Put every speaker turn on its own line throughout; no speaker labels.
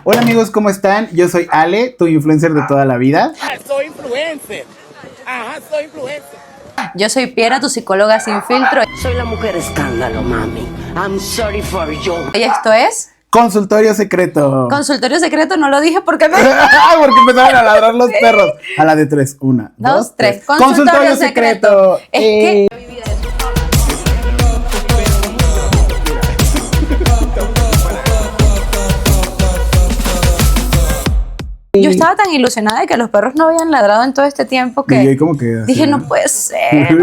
Hola amigos, ¿cómo están? Yo soy Ale, tu influencer de toda la vida.
Soy influencer. Ajá, soy influencer.
Yo soy Piera, tu psicóloga sin filtro.
Soy la mujer escándalo, mami. I'm sorry for you.
Y esto es...
Consultorio secreto.
Consultorio secreto, no lo dije porque me...
Porque empezaron a ladrar los perros. A la de 3, 1, 2, 3. Consultorio secreto.
Es que... Yo estaba tan ilusionada de que los perros no habían ladrado en todo este tiempo que
Y yo como que
dije, no puede ser,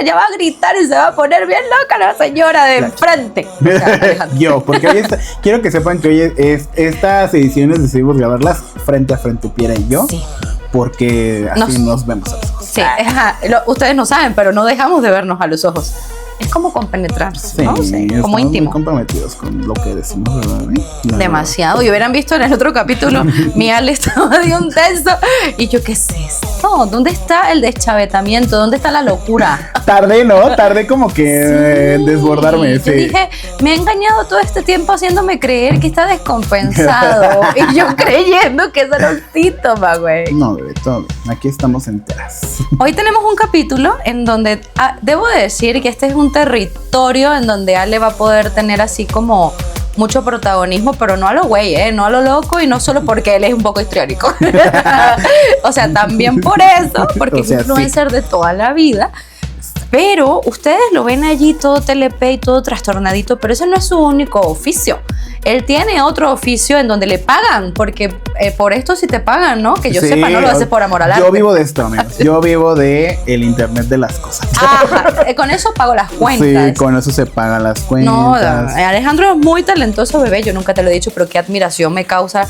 ella va a gritar y se va a poner bien loca la señora de enfrente. O sea, Alejandro.
Yo, porque hoy quiero que sepan que hoy estas ediciones decidimos grabarlas frente a frente, Piera y yo.
Sí.
Porque así nos vemos a los ojos.
Sí, ustedes no saben, pero no dejamos de vernos a los ojos. Es como compenetrarse, ¿no? Sí, como íntimo.
Muy comprometidos con lo que decimos, ¿verdad?
Demasiado. Y hubieran visto en el otro capítulo, mi Ale estaba de un tenso. Y yo, ¿qué es esto? ¿Dónde está el deschavetamiento? ¿Dónde está la locura?
Tardé como que en desbordarme.
Yo dije, me ha engañado todo este tiempo haciéndome creer que está descompensado. Y yo creyendo que eso era un síntoma, güey.
No, bebé, todo. Aquí estamos enteras.
Hoy tenemos un capítulo en donde, debo de decir que este es un territorio en donde Ale va a poder tener así como mucho protagonismo, pero no a lo güey, no a lo loco, y no solo porque él es un poco histriónico. O sea, también por eso, porque es influencer de toda la vida. Pero ustedes lo ven allí todo TLP y todo trastornadito, pero ese no es su único oficio. Él tiene otro oficio en donde le pagan, porque por esto sí te pagan, ¿no? Que yo sepa, no lo haces por amor al arte.
Yo vivo de esto, amigos. Yo vivo de el internet de las cosas.
Ajá, con eso pago las cuentas.
Sí, con eso se pagan las cuentas.
No, Alejandro es muy talentoso, bebé. Yo nunca te lo he dicho, pero qué admiración me causa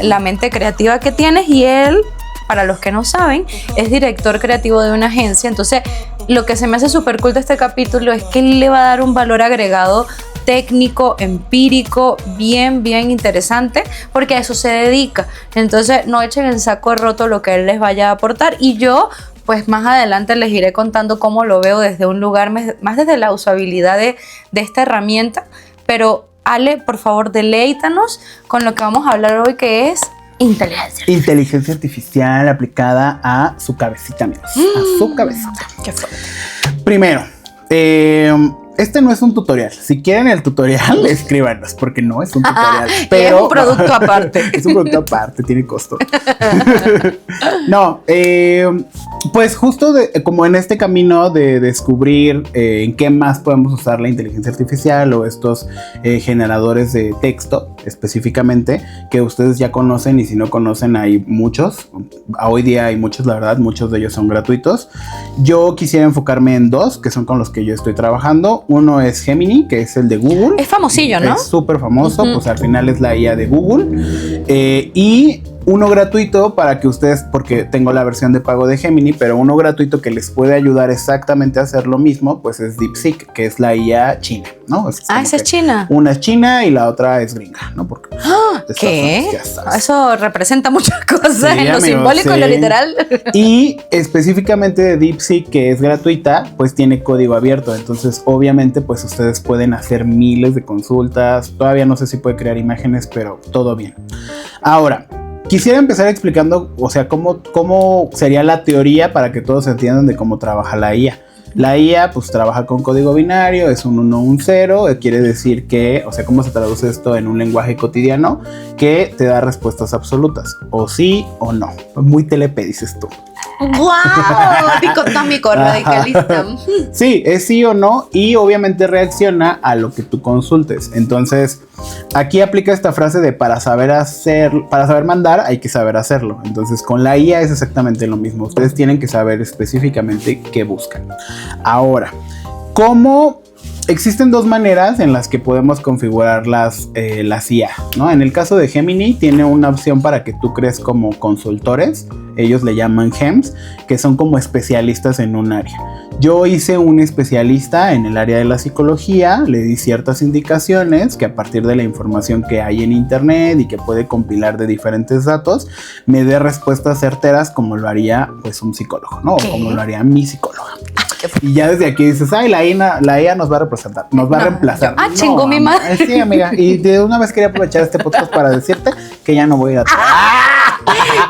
la mente creativa que tienes. Y él, para los que no saben, es director creativo de una agencia. Entonces, lo que se me hace súper cool de este capítulo es que él le va a dar un valor agregado técnico, empírico, bien interesante, porque a eso se dedica. Entonces, no echen en saco roto lo que él les vaya a aportar. Y yo, pues más adelante les iré contando cómo lo veo desde un lugar más desde la usabilidad de esta herramienta. Pero, Ale, por favor, deleítanos con lo que vamos a hablar hoy, que es
inteligencia artificial aplicada a su cabecita, amigos. A su cabecita.
Qué fuerte.
Primero, este no es un tutorial. Si quieren el tutorial, escríbanos, porque no es un tutorial. Pero
es un producto aparte.
Es un producto aparte, tiene costo. No, pues justo como en este camino de descubrir en qué más podemos usar la inteligencia artificial o estos generadores de texto específicamente, que ustedes ya conocen, y si no conocen hay muchos. Hoy día hay muchos, la verdad, muchos de ellos son gratuitos. Yo quisiera enfocarme en dos, que son con los que yo estoy trabajando. Uno es Gemini, que es el de Google.
Es famosillo, ¿no?
Es súper famoso, pues al final es la IA de Google. Y uno gratuito para que ustedes, porque tengo la versión de pago de Gemini, pero uno gratuito que les puede ayudar exactamente a hacer lo mismo, pues es DeepSeek, que es la IA china, ¿no?
Esa es china.
Una es china y la otra es gringa, ¿no? Porque
¿qué? Eso representa muchas cosas, sí, en lo simbólico y lo literal.
Y específicamente de DeepSeek, que es gratuita, pues tiene código abierto. Entonces, obviamente, pues ustedes pueden hacer miles de consultas. Todavía no sé si puede crear imágenes, pero todo bien. Ahora, quisiera empezar explicando, o sea, cómo sería la teoría para que todos entiendan de cómo trabaja la IA. La IA pues trabaja con código binario, es un 1, un 0, quiere decir que, o sea, ¿cómo se traduce esto en un lenguaje cotidiano? Que te da respuestas absolutas, o sí o no. Muy TLP, dices tú.
¡Wow! Dicotómico, radicalista.
Sí, es sí o no, y obviamente reacciona a lo que tú consultes. Entonces, aquí aplica esta frase de para saber mandar hay que saber hacerlo. Entonces, con la IA es exactamente lo mismo. Ustedes tienen que saber específicamente qué buscan. Ahora, ¿cómo? Existen dos maneras en las que podemos configurar las IA, ¿no? En el caso de Gemini, tiene una opción para que tú crees como consultores. Ellos le llaman GEMS, que son como especialistas en un área. Yo hice un especialista en el área de la psicología, le di ciertas indicaciones que a partir de la información que hay en internet y que puede compilar de diferentes datos, me dé respuestas certeras como lo haría pues un psicólogo, ¿no? O como lo haría mi psicóloga. Y ya desde aquí dices, ay, la IA nos va a representar, nos va a reemplazar.
Chingó mi madre.
Sí, amiga. Y de una vez quería aprovechar este podcast para decirte que ya no voy a ir a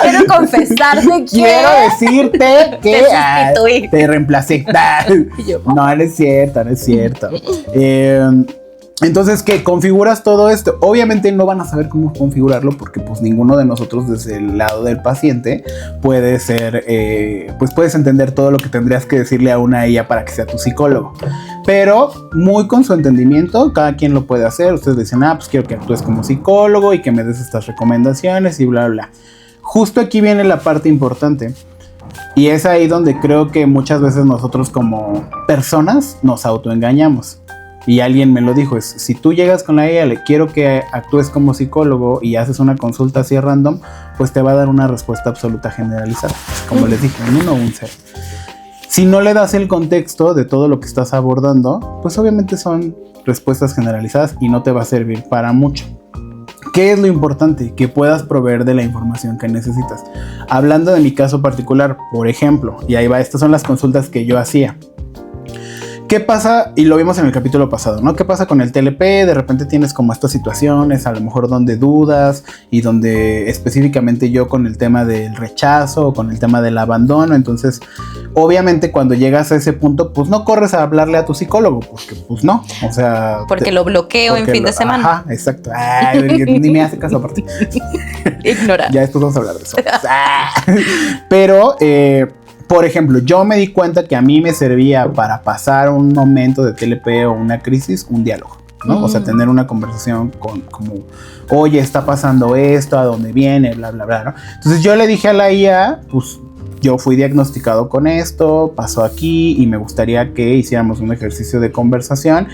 Quiero confesarte que
quiero decirte que
te sustituí.
te reemplacé.
Y yo,
No es cierto, no es cierto. Entonces, ¿qué? Configuras todo esto. Obviamente no van a saber cómo configurarlo porque pues ninguno de nosotros desde el lado del paciente puede ser, pues puedes entender todo lo que tendrías que decirle a una IA para que sea tu psicólogo. Pero muy con su entendimiento, cada quien lo puede hacer. Ustedes dicen, pues quiero que actúes como psicólogo y que me des estas recomendaciones y bla, bla. Justo aquí viene la parte importante. Y es ahí donde creo que muchas veces nosotros como personas nos autoengañamos. Y alguien me lo dijo, es si tú llegas con la IA, le quiero que actúes como psicólogo y haces una consulta así random, pues te va a dar una respuesta absoluta generalizada. Como les dije, un 1 o un 0. Si no le das el contexto de todo lo que estás abordando, pues obviamente son respuestas generalizadas y no te va a servir para mucho. ¿Qué es lo importante? Que puedas proveer de la información que necesitas. Hablando de mi caso particular, por ejemplo, y ahí va, estas son las consultas que yo hacía. ¿Qué pasa? Y lo vimos en el capítulo pasado, ¿no? ¿Qué pasa con el TLP? De repente tienes como estas situaciones, a lo mejor donde dudas y donde específicamente yo con el tema del rechazo o con el tema del abandono. Entonces, obviamente cuando llegas a ese punto, pues no corres a hablarle a tu psicólogo, porque pues no, o sea...
Porque lo bloqueo en fin de semana.
Ajá, exacto. Ay, ni me hace caso aparte.
Ignorar.
Ya después vamos a hablar de eso. Pero... por ejemplo, yo me di cuenta que a mí me servía para pasar un momento de TLP o una crisis, un diálogo, ¿no? O sea, tener una conversación como, oye, está pasando esto, ¿a dónde viene? Bla, bla, bla, ¿no? Entonces yo le dije a la IA, pues yo fui diagnosticado con esto, pasó aquí y me gustaría que hiciéramos un ejercicio de conversación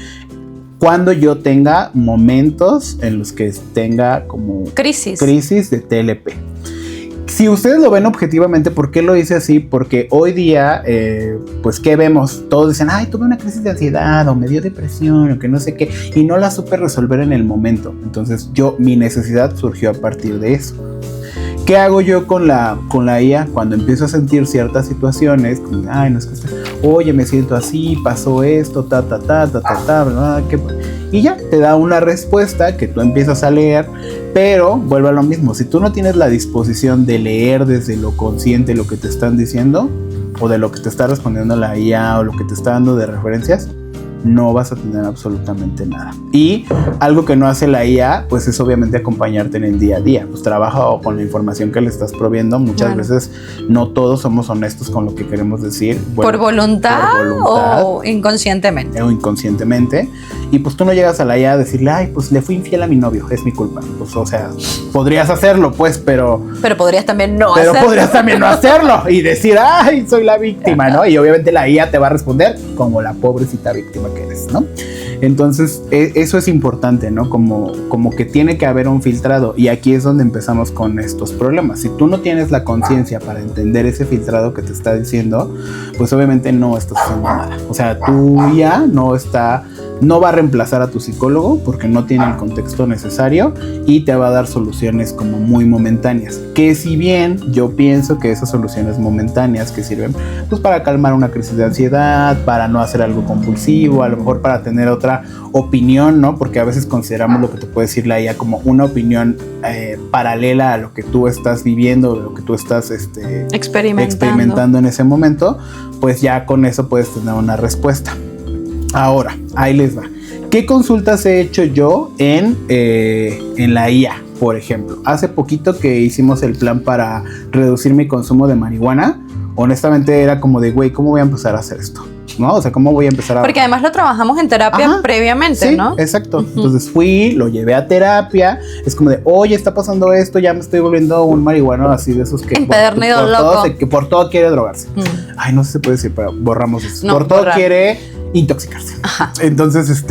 cuando yo tenga momentos en los que tenga como crisis de TLP. Si ustedes lo ven objetivamente, ¿por qué lo hice así? Porque hoy día, pues, ¿qué vemos? Todos dicen, ay, tuve una crisis de ansiedad o me dio depresión o que no sé qué, y no la supe resolver en el momento. Entonces, mi necesidad surgió a partir de eso. ¿Qué hago yo con la IA cuando empiezo a sentir ciertas situaciones? Como, ay, no es que oye, me siento así, pasó esto, bla, ¿qué? Y ya, te da una respuesta que tú empiezas a leer, pero vuelve a lo mismo. Si tú no tienes la disposición de leer desde lo consciente lo que te están diciendo, o de lo que te está respondiendo la IA, o lo que te está dando de referencias, no vas a tener absolutamente nada. Y algo que no hace la IA, pues es obviamente acompañarte en el día a día. Pues trabaja con la información que le estás proviendo. Muchas veces no todos somos honestos con lo que queremos decir. Bueno,
¿Por voluntad o inconscientemente?
O inconscientemente. Y pues tú no llegas a la IA a decirle, ay, pues le fui infiel a mi novio, es mi culpa. Pues, o sea, podrías hacerlo, pues, pero
podrías también no
pero
hacerlo.
podrías también no hacerlo y decir, ay, soy la víctima, ¿no? Y obviamente la IA te va a responder como la pobrecita víctima que eres, ¿no? Entonces, eso es importante, ¿no? Como que tiene que haber un filtrado. Y aquí es donde empezamos con estos problemas. Si tú no tienes la conciencia para entender ese filtrado que te está diciendo, pues obviamente no estás haciendo nada. O sea, tu IA no va a reemplazar a tu psicólogo porque no tiene el contexto necesario y te va a dar soluciones como muy momentáneas. Que si bien yo pienso que esas soluciones momentáneas que sirven pues para calmar una crisis de ansiedad, para no hacer algo compulsivo, a lo mejor para tener otra opinión, ¿no? Porque a veces consideramos lo que te puede decir la IA como una opinión paralela a lo que tú estás viviendo, lo que tú estás experimentando en ese momento, pues ya con eso puedes tener una respuesta. Ahora, ahí les va. ¿Qué consultas he hecho yo en la IA, por ejemplo? Hace poquito que hicimos el plan para reducir mi consumo de marihuana, honestamente era como de, güey, ¿cómo voy a empezar a hacer esto? ¿No? O sea, ¿cómo voy a empezar a...?
Porque además lo trabajamos en terapia previamente,
sí,
¿no?
Exacto. Entonces fui, lo llevé a terapia. Es como de, oye, está pasando esto, ya me estoy volviendo un marihuano así de esos que...
Empedernido loco.
Que por todo quiere drogarse. Ay, no sé si se puede decir, pero borramos eso.
No,
por todo quiere intoxicarse. Ajá. Entonces,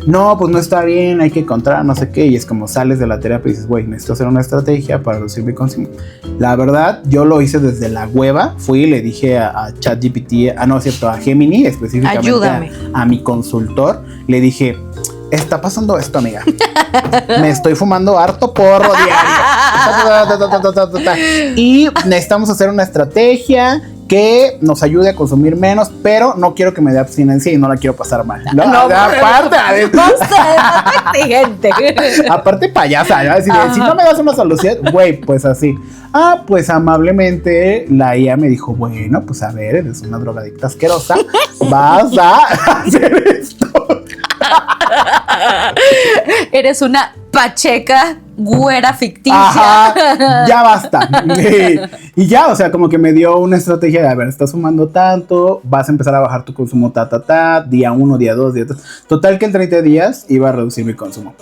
no, pues no está bien, hay que encontrar no sé qué. Y es como sales de la terapia y dices, güey, necesito hacer una estrategia para reducir mi consumo. La verdad, yo lo hice desde la hueva. Fui y le dije a ChatGPT, a Gemini, específicamente a mi consultor, le dije, está pasando esto, amiga. Me estoy fumando harto porro diario. Y necesitamos hacer una estrategia que nos ayude a consumir menos, pero no quiero que me dé abstinencia y no la quiero pasar mal. No,
exigente.
Aparte payasa, ¿no? Si no me das una solución, güey, pues así. Pues amablemente la IA me dijo, bueno, pues a ver, eres una drogadicta asquerosa, vas a hacer esto.
Eres una pacheca güera ficticia.
Ajá, ya basta. Y ya, o sea, como que me dio una estrategia de, a ver, estás sumando tanto, vas a empezar a bajar tu consumo, día 1, día 2, día 3. Total que en 30 días iba a reducir mi consumo.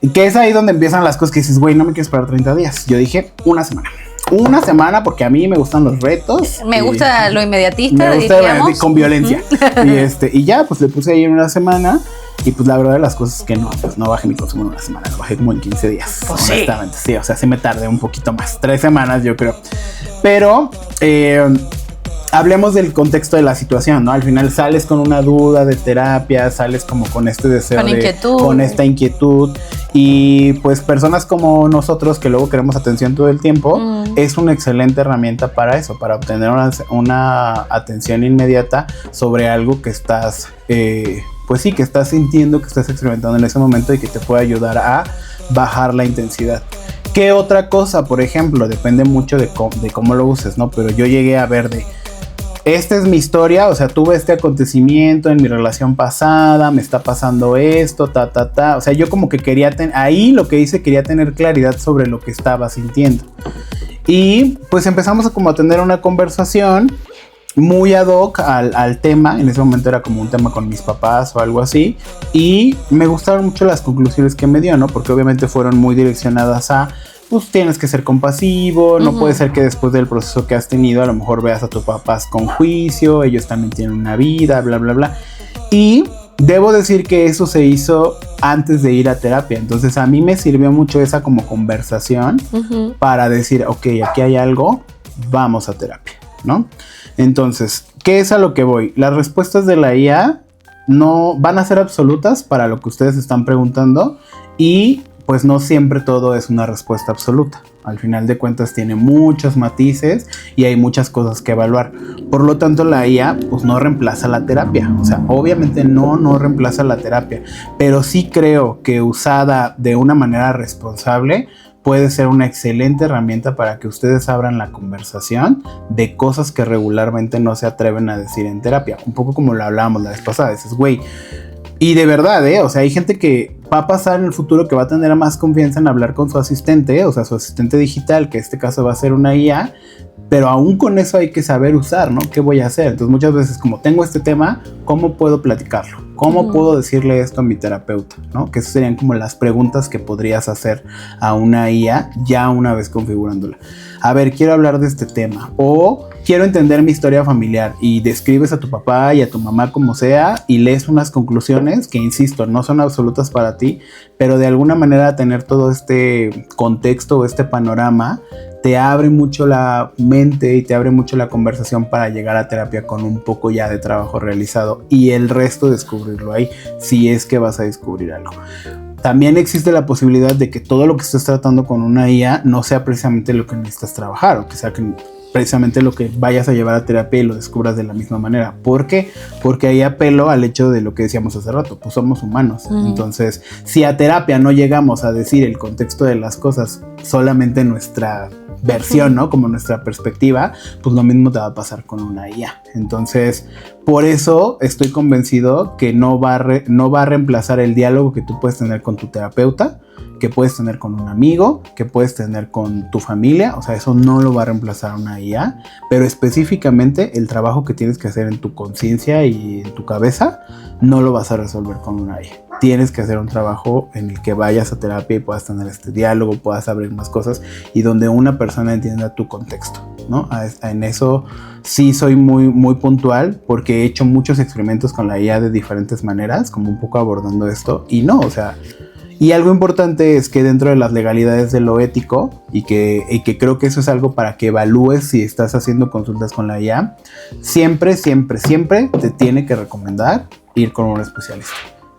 Y que es ahí donde empiezan las cosas que dices, güey, no me quiero esperar 30 días. Yo dije, una semana porque a mí me gustan los retos.
Me gusta lo inmediatista,
me gusta
diríamos.
Con violencia. Y ya, pues le puse ahí en una semana. Y pues la verdad de las cosas es que no bajé mi consumo en una semana, lo bajé como en 15 días.
Pues
honestamente, sí, o sea, sí me tardé un poquito más, 3 semanas yo creo. Pero hablemos del contexto de la situación, ¿no? Al final sales con una duda de terapia, sales como con este deseo con esta inquietud. Y pues personas como nosotros que luego queremos atención todo el tiempo, es una excelente herramienta para eso, para obtener una atención inmediata sobre algo que estás... pues sí, que estás sintiendo, que estás experimentando en ese momento y que te puede ayudar a bajar la intensidad. ¿Qué otra cosa? Por ejemplo, depende mucho de cómo lo uses, ¿no? Pero yo llegué a ver esta es mi historia, o sea, tuve este acontecimiento en mi relación pasada, me está pasando esto, o sea, yo como que quería ahí lo que hice, quería tener claridad sobre lo que estaba sintiendo. Y pues empezamos a tener una conversación muy ad hoc al tema. En ese momento era como un tema con mis papás o algo así, y me gustaron mucho las conclusiones que me dio, ¿no? Porque obviamente fueron muy direccionadas a, pues tienes que ser compasivo, no puede ser que después del proceso que has tenido a lo mejor veas a tus papás con juicio, ellos también tienen una vida, bla, bla, bla. Y debo decir que eso se hizo antes de ir a terapia, entonces a mí me sirvió mucho esa como conversación para decir, ok, aquí hay algo, vamos a terapia, ¿no? Entonces, ¿qué es a lo que voy? Las respuestas de la IA no van a ser absolutas para lo que ustedes están preguntando, y pues no siempre todo es una respuesta absoluta. Al final de cuentas tiene muchos matices y hay muchas cosas que evaluar. Por lo tanto, la IA pues no reemplaza la terapia. O sea, obviamente no reemplaza la terapia, pero sí creo que usada de una manera responsable puede ser una excelente herramienta para que ustedes abran la conversación de cosas que regularmente no se atreven a decir en terapia. Un poco como lo hablábamos la vez pasada. Dices, güey, y de verdad, o sea, hay gente que va a pasar en el futuro que va a tener más confianza en hablar con su asistente, o sea, su asistente digital, que en este caso va a ser una IA, pero aún con eso hay que saber usar, ¿no? ¿Qué voy a hacer? Entonces muchas veces, como tengo este tema, ¿cómo puedo platicarlo? ¿Cómo puedo decirle esto a mi terapeuta? ¿No? Que esas serían como las preguntas que podrías hacer a una IA ya una vez configurándola. A ver, quiero hablar de este tema, o quiero entender mi historia familiar, y describes a tu papá y a tu mamá como sea y lees unas conclusiones que, insisto, no son absolutas para ti, pero de alguna manera tener todo este contexto o este panorama te abre mucho la mente y te abre mucho la conversación para llegar a terapia con un poco ya de trabajo realizado, y el resto descubrirlo ahí, si es que vas a descubrir algo. También existe la posibilidad de que todo lo que estés tratando con una IA no sea precisamente lo que necesitas trabajar, o que sea precisamente lo que vayas a llevar a terapia y lo descubras de la misma manera. ¿Por qué? Porque ahí apelo al hecho de lo que decíamos hace rato, pues somos humanos. Entonces, si a terapia no llegamos a decir el contexto de las cosas, solamente nuestra versión, ¿no? Como nuestra perspectiva, pues lo mismo te va a pasar con una IA. Entonces, por eso estoy convencido que no va a reemplazar el diálogo que tú puedes tener con tu terapeuta, que puedes tener con un amigo, que puedes tener con tu familia. O sea, eso no lo va a reemplazar una IA, pero específicamente el trabajo que tienes que hacer en tu conciencia y en tu cabeza no lo vas a resolver con una IA. Tienes que hacer un trabajo en el que vayas a terapia y puedas tener este diálogo, puedas abrir más cosas y donde una persona entienda tu contexto, ¿no? En eso sí soy muy, muy puntual, porque he hecho muchos experimentos con la IA de diferentes maneras, como un poco abordando esto, y no, o sea... Y algo importante es que dentro de las legalidades de lo ético, y que creo que eso es algo para que evalúes si estás haciendo consultas con la IA, siempre te tiene que recomendar ir con un especialista.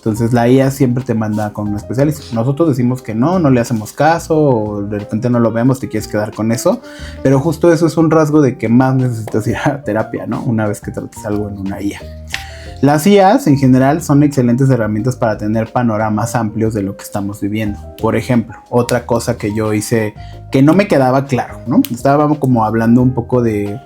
Entonces la IA siempre te manda con un especialista. Nosotros decimos que no le hacemos caso, o de repente no lo vemos, te quieres quedar con eso, pero justo eso es un rasgo de que más necesitas ir a terapia, ¿no? Una vez que trates algo en una IA. Las IAs en general son excelentes herramientas para tener panoramas amplios de lo que estamos viviendo. Por ejemplo, otra cosa que yo hice que no me quedaba claro, ¿no? Estaba como hablando un poco de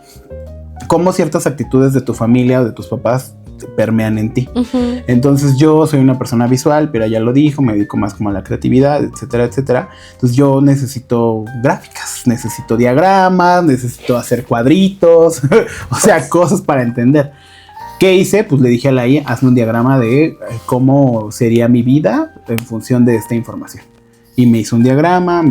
cómo ciertas actitudes de tu familia o de tus papás permean en ti. Uh-huh. Entonces yo soy una persona visual, pero ya lo dijo, me dedico más como a la creatividad, etcétera, etcétera. Entonces yo necesito gráficas, necesito diagramas, necesito hacer cuadritos, o sea, cosas para entender. ¿Qué hice? Pues le dije a la IA, hazme un diagrama de cómo sería mi vida en función de esta información. Y me hizo un diagrama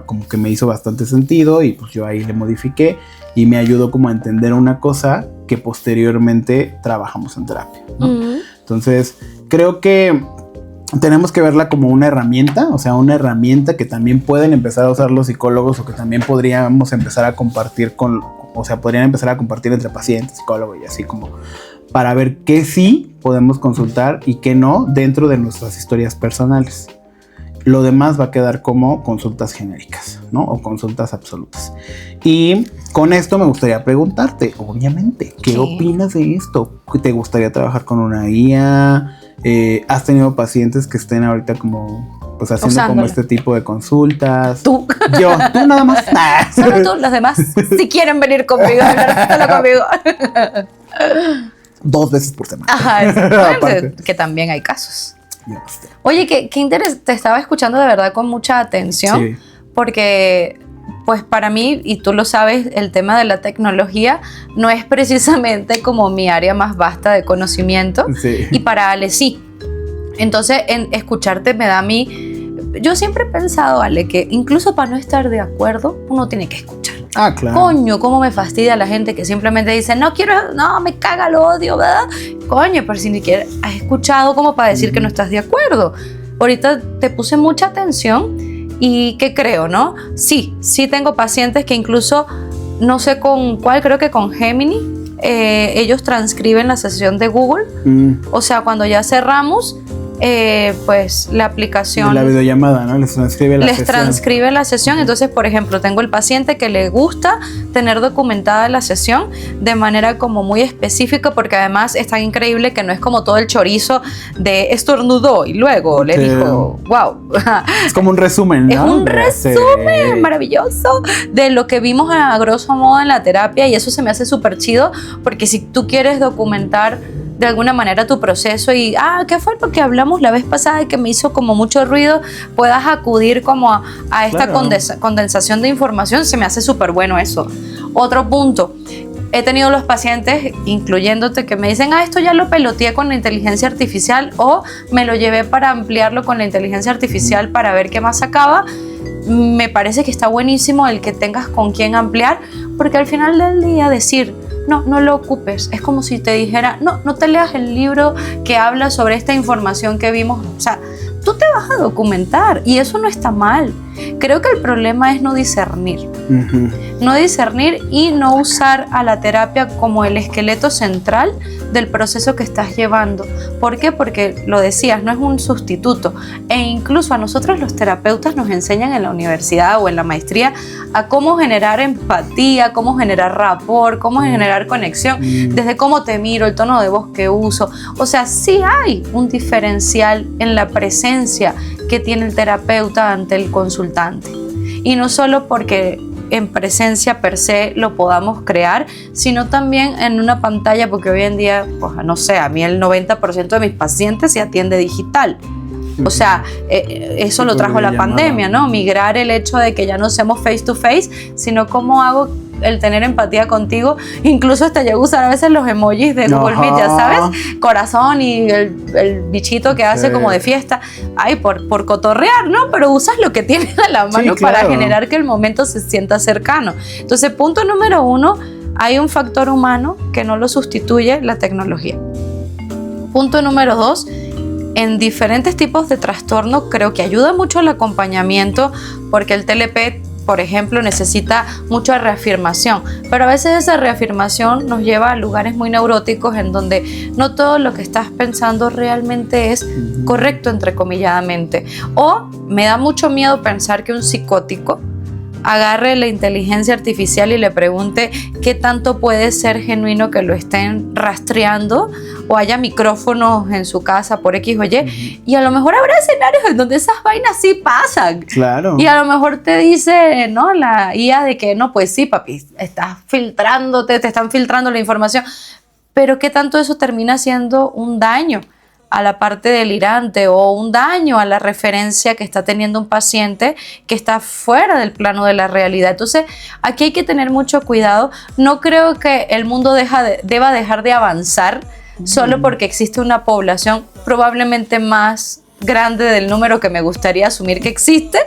como que me hizo bastante sentido, y pues yo ahí le modifiqué y me ayudó como a entender una cosa que posteriormente trabajamos en terapia, ¿no? Uh-huh. Entonces, creo que tenemos que verla como una herramienta, o sea, una herramienta que también pueden empezar a usar los psicólogos, o que también podríamos empezar a compartir podrían empezar a compartir entre pacientes, psicólogos y así, como para ver qué sí podemos consultar y qué no dentro de nuestras historias personales. Lo demás va a quedar como consultas genéricas, ¿no? O consultas absolutas. Y con esto me gustaría preguntarte, obviamente, ¿qué opinas de esto? ¿Te gustaría trabajar con una IA? ¿Has tenido pacientes que estén ahorita como pues haciendo usándola, como este tipo de consultas?
Tú.
Tú nada más.
Solo tú, los demás, si quieren venir conmigo, hablar solo conmigo.
2 veces por semana.
Ajá, que también hay casos. Oye, qué interés, te estaba escuchando de verdad con mucha atención, porque pues para mí, y tú lo sabes, el tema de la tecnología no es precisamente como mi área más vasta de conocimiento, y para Ale sí. Entonces, en escucharte me da a mí, yo siempre he pensado, Ale, que incluso para no estar de acuerdo, uno tiene que escuchar.
Ah, claro.
Coño, cómo me fastidia la gente que simplemente dice, no, me caga, lo odio, ¿verdad? Coño, pero si ni siquiera has escuchado como para decir que no estás de acuerdo. Ahorita te puse mucha atención y ¿qué creo, no? Sí tengo pacientes que incluso, no sé con cuál, creo que con Gemini, ellos transcriben la sesión de Google. O sea, cuando ya cerramos, pues la aplicación...
De la videollamada, ¿no? Les transcribe la sesión.
Entonces, por ejemplo, tengo el paciente que le gusta tener documentada la sesión de manera como muy específica, porque además es tan increíble que no es como todo el chorizo de estornudó y luego le dijo, wow.
Es como un resumen, ¿no?
Es un resumen maravilloso de lo que vimos a grosso modo en la terapia, y eso se me hace súper chido, porque si tú quieres documentar de alguna manera tu proceso y, ¿qué fue lo que hablamos la vez pasada y que me hizo como mucho ruido? Puedas acudir como a esta condensación de información. Se me hace súper bueno eso. Otro punto, he tenido los pacientes, incluyéndote, que me dicen, esto ya lo peloteé con la inteligencia artificial, o me lo llevé para ampliarlo con la inteligencia artificial para ver qué más sacaba. Me parece que está buenísimo el que tengas con quién ampliar, porque al final del día decir, no lo ocupes, es como si te dijera, no te leas el libro que habla sobre esta información que vimos. O sea, tú te vas a documentar y eso no está mal. Creo que el problema es no discernir. Uh-huh. No discernir y no usar a la terapia como el esqueleto central del proceso que estás llevando. ¿Por qué? Porque lo decías, no es un sustituto. E incluso a nosotros los terapeutas nos enseñan en la universidad o en la maestría a cómo generar empatía, cómo generar rapport, cómo generar conexión, desde cómo te miro, el tono de voz que uso. O sea, sí hay un diferencial en la presencia que tiene el terapeuta ante el consultante. Y no solo porque en presencia per se lo podamos crear, sino también en una pantalla, porque hoy en día, pues no sé, a mí el 90% de mis pacientes se atiende digital. O sea, eso lo trajo la pandemia, ¿no? Migrar el hecho de que ya no seamos face to face, sino cómo hago el tener empatía contigo. Incluso hasta llego a usar a veces los emojis de Google Meet, ya sabes, corazón y el bichito que hace como de fiesta. Ay, por cotorrear, ¿no? Pero usas lo que tienes a la mano para generar que el momento se sienta cercano. Entonces, punto número 1, hay un factor humano que no lo sustituye la tecnología. Punto número 2, en diferentes tipos de trastorno creo que ayuda mucho el acompañamiento, porque el TLP por ejemplo, necesita mucha reafirmación, pero a veces esa reafirmación nos lleva a lugares muy neuróticos en donde no todo lo que estás pensando realmente es correcto, entrecomilladamente. O me da mucho miedo pensar que un psicótico agarre la inteligencia artificial y le pregunte qué tanto puede ser genuino que lo estén rastreando, o haya micrófonos en su casa por X o Y, y a lo mejor habrá escenarios en donde esas vainas sí pasan.
Claro.
Y a lo mejor te dice, ¿no?, la IA de que no, pues sí, papi, estás filtrándote, te están filtrando la información, pero qué tanto eso termina siendo un daño a la parte delirante o un daño a la referencia que está teniendo un paciente que está fuera del plano de la realidad. Entonces, aquí hay que tener mucho cuidado. No creo que el mundo deba dejar de avanzar solo porque existe una población probablemente más grande del número que me gustaría asumir que existe,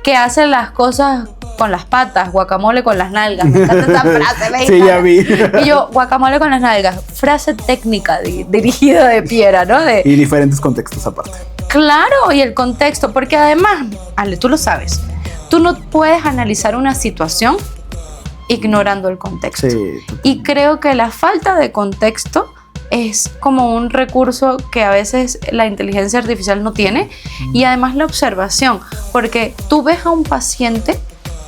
que hace las cosas con las patas, guacamole con las nalgas. Me encanta esa frase, ¿veis?
Sí, ya vi.
Y yo, guacamole con las nalgas, frase técnica dirigida de Piera, ¿no?
Y diferentes contextos aparte.
Claro, y el contexto, porque además, Ale, tú lo sabes, tú no puedes analizar una situación ignorando el contexto.
Sí.
Y creo que la falta de contexto es como un recurso que a veces la inteligencia artificial no tiene, y además la observación, porque tú ves a un paciente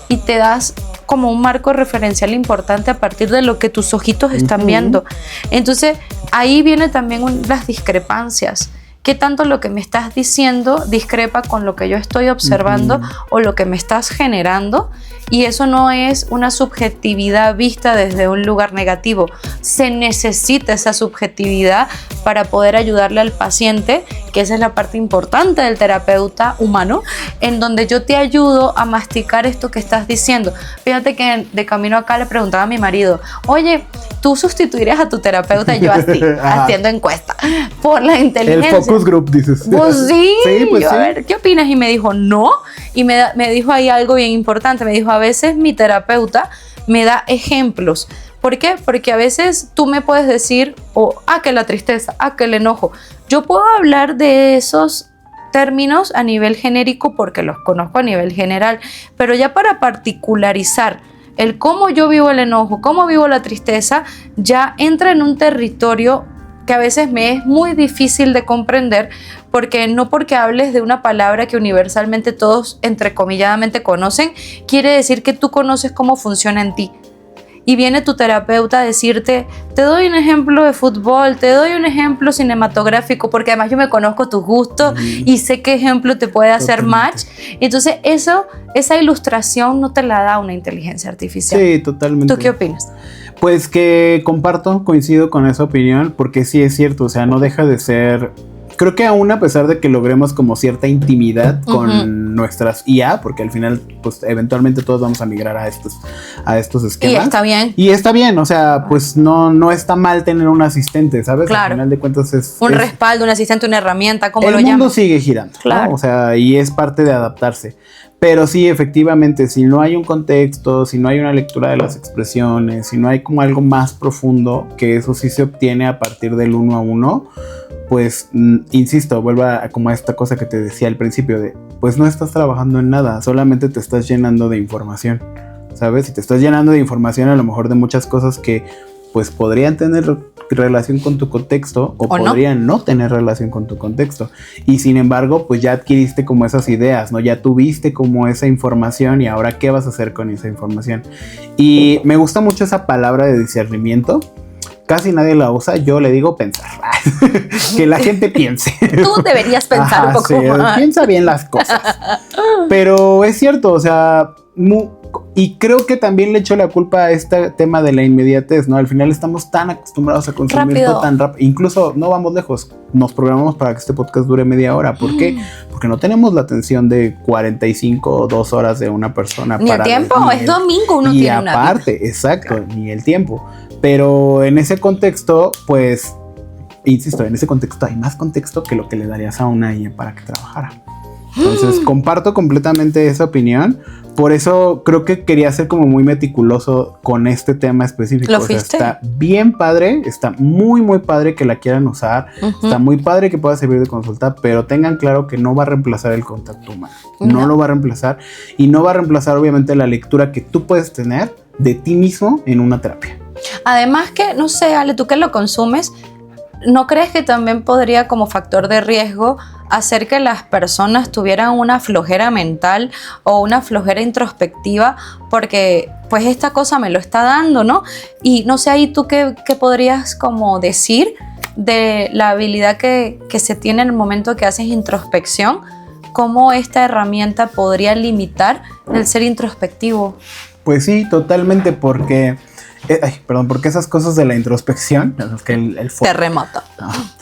y te das como un marco referencial importante a partir de lo que tus ojitos están viendo. Entonces ahí vienen también las discrepancias. ¿Qué tanto lo que me estás diciendo discrepa con lo que yo estoy observando o lo que me estás generando? Y eso no es una subjetividad vista desde un lugar negativo. Se necesita esa subjetividad para poder ayudarle al paciente, que esa es la parte importante del terapeuta humano, en donde yo te ayudo a masticar esto que estás diciendo. Fíjate que de camino acá le preguntaba a mi marido, oye, ¿tú sustituirías a tu terapeuta? Y yo así, haciendo encuesta por la inteligencia.
El focus group, dices.
Pues sí,
Sí, pues
yo,
sí.
a ver, ¿qué opinas? Y me dijo, no. Y me dijo ahí algo bien importante. Me dijo, a veces mi terapeuta me da ejemplos. ¿Por qué? Porque a veces tú me puedes decir, que la tristeza, que el enojo. Yo puedo hablar de esos términos a nivel genérico porque los conozco a nivel general, pero ya para particularizar el cómo yo vivo el enojo, cómo vivo la tristeza, ya entra en un territorio que a veces me es muy difícil de comprender, porque no porque hables de una palabra que universalmente todos entrecomilladamente conocen, quiere decir que tú conoces cómo funciona en ti. Y viene tu terapeuta a decirte, te doy un ejemplo de fútbol, te doy un ejemplo cinematográfico, porque además yo me conozco tus gustos y sé qué ejemplo te puede hacer match. Entonces esa ilustración no te la da una inteligencia artificial.
Sí, totalmente.
¿Tú qué opinas?
Pues que coincido con esa opinión, porque sí es cierto, o sea, no deja de ser... Creo que aún a pesar de que logremos como cierta intimidad con nuestras IA, porque al final, pues eventualmente todos vamos a migrar a estos esquemas.
Y está bien.
Y está bien, o sea, pues no está mal tener un asistente, ¿sabes?
Claro.
Al final de cuentas es...
Un respaldo, un asistente, una herramienta, ¿cómo lo
El mundo
llamas?
sigue girando,
Claro.
¿no? O sea, y es parte de adaptarse. Pero sí, efectivamente, si no hay un contexto, si no hay una lectura de las expresiones, si no hay como algo más profundo, que eso sí se obtiene a partir del 1 a 1, pues, insisto, vuelvo a como a esta cosa que te decía al principio de, pues no estás trabajando en nada, solamente te estás llenando de información, ¿sabes? Y te estás llenando de información a lo mejor de muchas cosas que, pues, podrían tener relación con tu contexto o podrían no tener relación con tu contexto. Y sin embargo, pues ya adquiriste como esas ideas, ¿no? Ya tuviste como esa información y ahora, ¿qué vas a hacer con esa información? Y me gusta mucho esa palabra de discernimiento. Casi nadie la usa, yo le digo pensar. Que la gente piense.
Tú deberías pensar un poco más.
Piensa bien las cosas. Pero es cierto, o sea, y creo que también le echo la culpa a este tema de la inmediatez, ¿no? Al final estamos tan acostumbrados a consumir todo tan rápido. Incluso no vamos lejos, nos programamos para que este podcast dure media hora. ¿Por qué? Porque no tenemos la atención de 45 o 2 horas de una persona.
Ni el tiempo, es domingo, uno tiene una vida.
Y aparte, exacto, ni el tiempo. Pero en ese contexto, pues, insisto, en ese contexto hay más contexto que lo que le darías a una IA para que trabajara. Entonces, comparto completamente esa opinión. Por eso creo que quería ser como muy meticuloso con este tema específico.
¿Lo
O sea,
fuiste?
está bien padre, está muy, muy padre que la quieran usar. Está muy padre que pueda servir de consulta, pero tengan claro que no va a reemplazar el contacto humano. No
No.
lo va a reemplazar. Y no va a reemplazar, obviamente, la lectura que tú puedes tener de ti mismo en una terapia.
Además que, no sé, Ale, tú que lo consumes, ¿no crees que también podría como factor de riesgo hacer que las personas tuvieran una flojera mental o una flojera introspectiva? Porque pues esta cosa me lo está dando, ¿no? Y no sé ahí tú qué podrías como decir de la habilidad que se tiene en el momento que haces introspección, cómo esta herramienta podría limitar el ser introspectivo.
Pues sí, totalmente, porque... porque esas cosas de la introspección, es que el
Terremoto.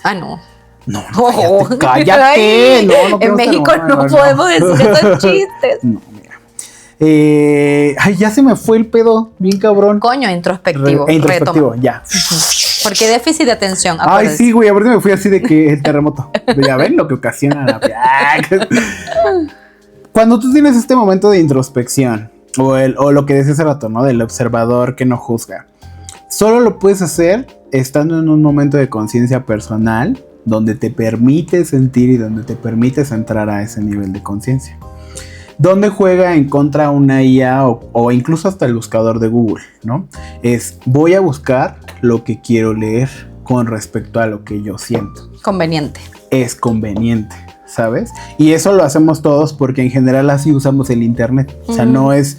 Ah.
No.
No,
Oh.
cállate.
Ay,
No,
en México no podemos decir esos chistes.
No, mira. Ya se me fue el pedo, bien cabrón.
Coño, introspectivo.
Introspectivo,
Retoma.
ya.
Porque déficit de atención.
Ay,
acuérdense.
sí, güey, aparte me fui así de que el terremoto. Ya ven lo que ocasiona la... Cuando tú tienes este momento de introspección, o lo que decía hace rato, ¿no? Del observador que no juzga, solo lo puedes hacer estando en un momento de conciencia personal donde te permite sentir y donde te permites entrar a ese nivel de conciencia. Donde juega en contra una IA o incluso hasta el buscador de Google, ¿no? Es voy a buscar lo que quiero leer con respecto a lo que yo siento.
Conveniente.
Es conveniente, ¿sabes? Y eso lo hacemos todos porque en general así usamos el internet. O sea, no es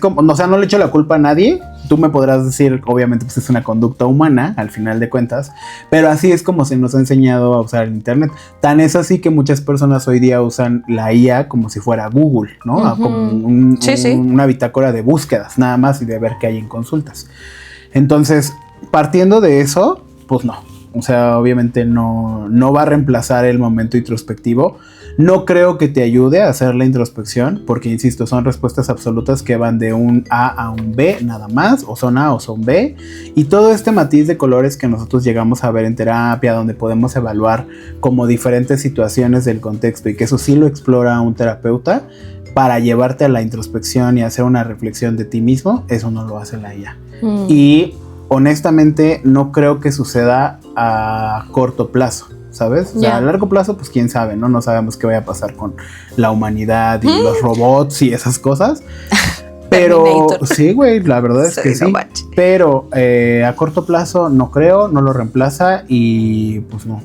como, o sea, no le echo la culpa a nadie. Tú me podrás decir, obviamente, pues es una conducta humana, al final de cuentas, pero así es como se nos ha enseñado a usar el internet. Tan es así que muchas personas hoy día usan la IA como si fuera Google, ¿no? Como
Sí.
una bitácora de búsquedas, nada más, y de ver qué hay en consultas. Entonces, partiendo de eso, pues no. O sea, obviamente no va a reemplazar el momento introspectivo. No creo que te ayude a hacer la introspección, porque insisto, son respuestas absolutas que van de un A a un B nada más, o son A o son B, y todo este matiz de colores que nosotros llegamos a ver en terapia, donde podemos evaluar como diferentes situaciones del contexto, y que eso sí lo explora un terapeuta para llevarte a la introspección y hacer una reflexión de ti mismo, eso no lo hace la IA. Y honestamente no creo que suceda a corto plazo, ¿sabes? O sea, a largo plazo, pues quién sabe, ¿no? No sabemos qué vaya a pasar con la humanidad y los robots y esas cosas. Pero
Terminator.
sí, güey, la verdad es que
Sí, no
sí.
manches.
Pero a corto plazo no creo, no lo reemplaza y pues no.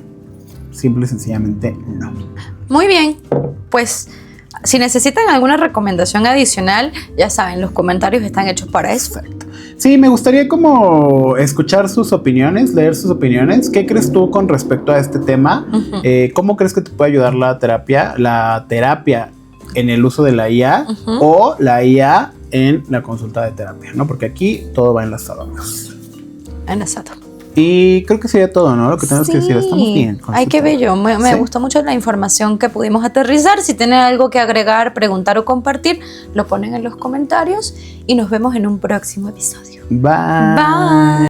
Simple y sencillamente no.
Muy bien. Pues si necesitan alguna recomendación adicional, ya saben, los comentarios están hechos para eso.
Exacto. Sí, me gustaría como escuchar sus opiniones, leer sus opiniones. ¿Qué crees tú con respecto a este tema? ¿Cómo crees que te puede ayudar la terapia? La terapia en el uso de la IA o la IA en la consulta de terapia, ¿no? Porque aquí todo va enlazado, amigos.
Exacto.
Y creo que sería todo, ¿no? Lo que tenemos que decir. Estamos bien.
Ay, qué bello. Me gustó mucho la información que pudimos aterrizar. Si tienen algo que agregar, preguntar o compartir, lo ponen en los comentarios y nos vemos en un próximo episodio.
Bye.
Bye.